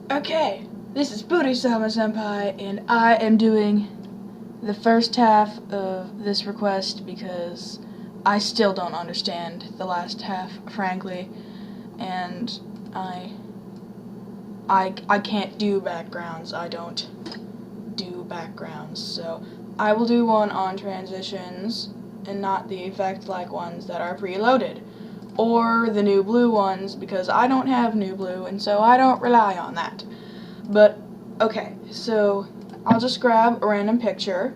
Okay, this is Booty-sama-senpai, and I am doing the first half of this request because I still don't understand the last half, frankly, and I can't do backgrounds. I don't do backgrounds, so I will do one on transitions and not the effect-like ones that are preloaded, or the new blue ones, because I don't have new blue, and so I don't rely on that. But, okay, so I'll just grab a random picture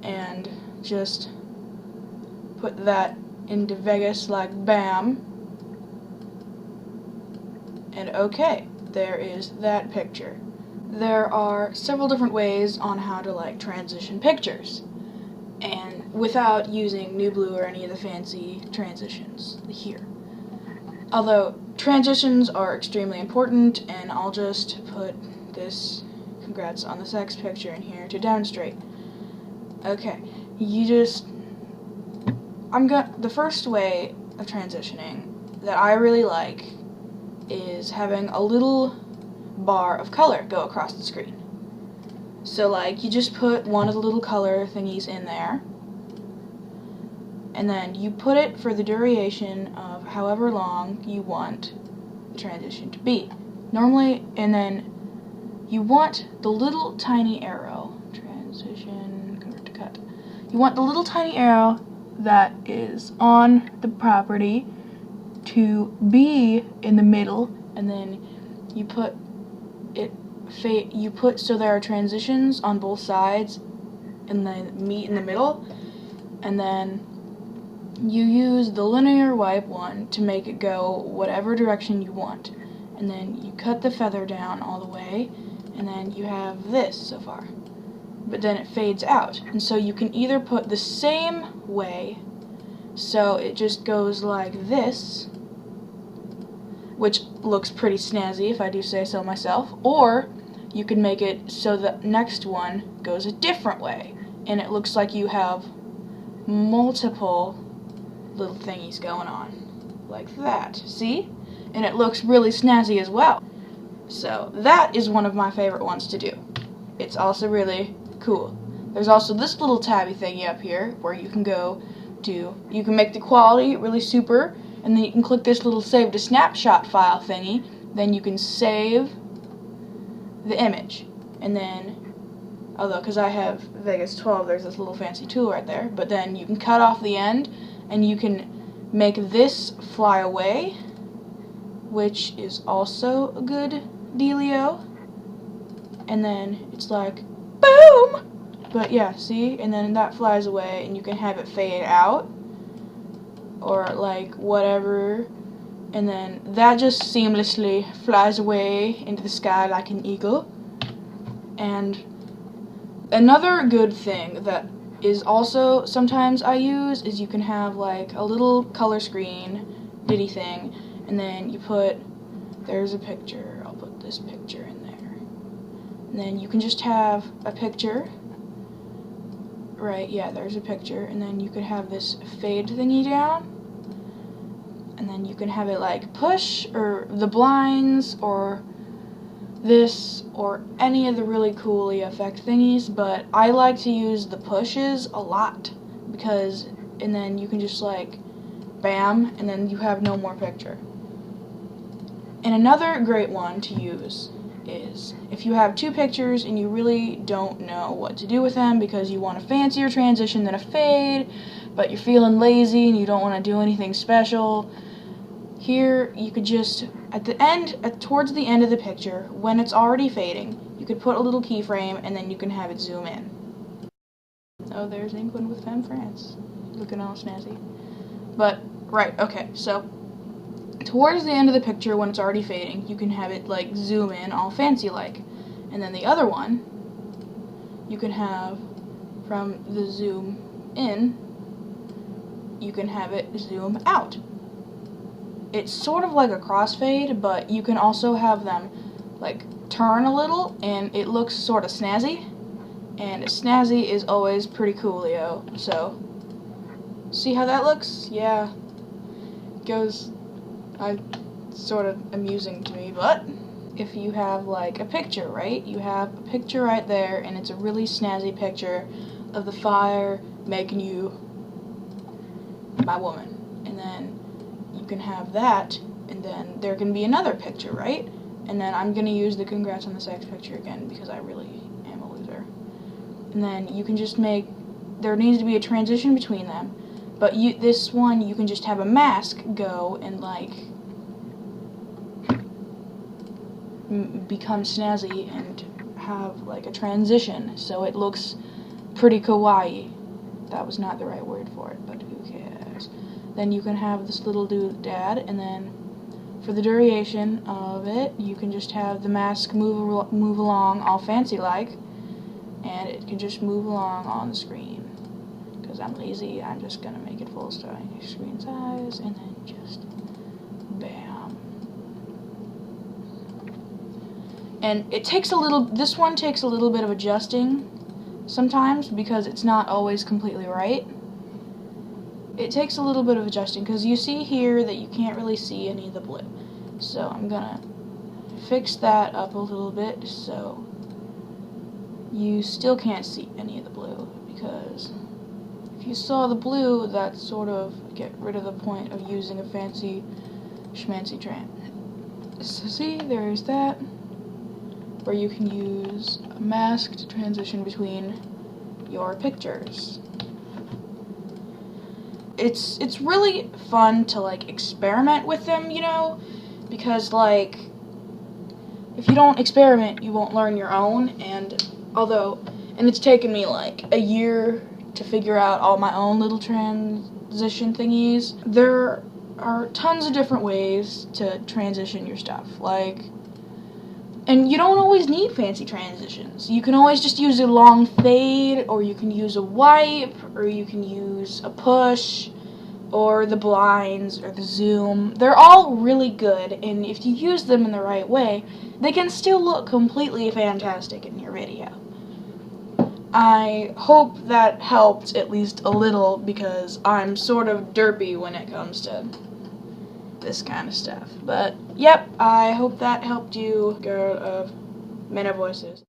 and just put that into Vegas like bam. And okay, there is that picture. There are several different ways on how to transition pictures, and without using New Blue or any of the fancy transitions here. Although transitions are extremely important, and I'll just put this congrats on the sex picture in here to demonstrate. Okay, the first way of transitioning that I really like is having a little bar of color go across the screen. So you just put one of the little color thingies in there, and then you put it for the duration of however long you want the transition to be. Normally, and then you want the little tiny arrow, transition, convert to cut. You want the little tiny arrow that is on the property to be in the middle, and then you put so there are transitions on both sides and then meet in the middle, and then you use the linear wipe one to make it go whatever direction you want, and then you cut the feather down all the way, and then you have this so far, but then it fades out, and so you can either put the same way so it just goes like this, which looks pretty snazzy if I do say so myself, or you can make it so the next one goes a different way, and it looks like you have multiple little thingies going on, like that, see? And it looks really snazzy as well. So that is one of my favorite ones to do. It's also really cool. There's also this little tabby thingy up here where you can you can make the quality really super, and then you can click this little save to snapshot file thingy, then you can save the image, and then, although because I have Vegas 12, there's this little fancy tool right there, but then you can cut off the end, and you can make this fly away, which is also a good dealio, and then it's like, boom! But yeah, see, and then that flies away, and you can have it fade out, or whatever, and then that just seamlessly flies away into the sky like an eagle. And another good thing that is also sometimes I use is you can have a little color screen ditty thing, and then you there's a picture, I'll put this picture in there, and then you can just have a picture, right, yeah, there's a picture, and then you could have this fade thingy down, and then you can have it push, or the blinds, or this, or any of the really cool effect thingies, but I like to use the pushes a lot, and then you can just bam, and then you have no more picture. And another great one to use is if you have two pictures and you really don't know what to do with them because you want a fancier transition than a fade, but you're feeling lazy and you don't want to do anything special. Here, you could just, towards the end of the picture, when it's already fading, you could put a little keyframe, and then you can have it zoom in. Oh, there's England with Femme France, looking all snazzy. But, right, okay, so, towards the end of the picture, when it's already fading, you can have it, zoom in all fancy-like. And then the other one, you can have, from the zoom in, you can have it zoom out. It's sort of like a crossfade, but you can also have them turn a little, and it looks sort of snazzy, and snazzy is always pretty coolio. So see how that looks? Yeah, it goes sort of amusing to me, but if you have like a picture, right? You have a picture right there, and it's a really snazzy picture of the fire making you my woman. And then you can have that, and then there can be another picture, right? And then I'm gonna use the congrats on the sex picture again because I really am a loser. And then you can just make, there needs to be a transition between them, but this one you can just have a mask go and like become snazzy and have like a transition so it looks pretty kawaii. That was not the right word for it, but who cares. Then you can have this little dad, and then for the duration of it you can just have the mask move along all fancy like, and it can just move along on the screen. Because I'm lazy, I'm just gonna make it full screen size, and then just bam. And it takes a little, this one takes a little bit of adjusting sometimes because it's not always completely right. It takes a little bit of adjusting because you see here that you can't really see any of the blue. So I'm gonna fix that up a little bit so you still can't see any of the blue, because if you saw the blue, that sort of get rid of the point of using a fancy schmancy tran. So see, there's that, where you can use a mask to transition between your pictures. It's really fun to like experiment with them, you know, because like if you don't experiment, you won't learn your own. And it's taken me like a year to figure out all my own little transition thingies. There are tons of different ways to transition your stuff, like, and you don't always need fancy transitions. You can always just use a long fade, or you can use a wipe, or you can use a push, or the blinds, or the zoom. They're all really good, and if you use them in the right way, they can still look completely fantastic in your video. I hope that helped at least a little, because I'm sort of derpy when it comes to this kind of stuff. But, yep, I hope that helped you, Girl of Many Voices.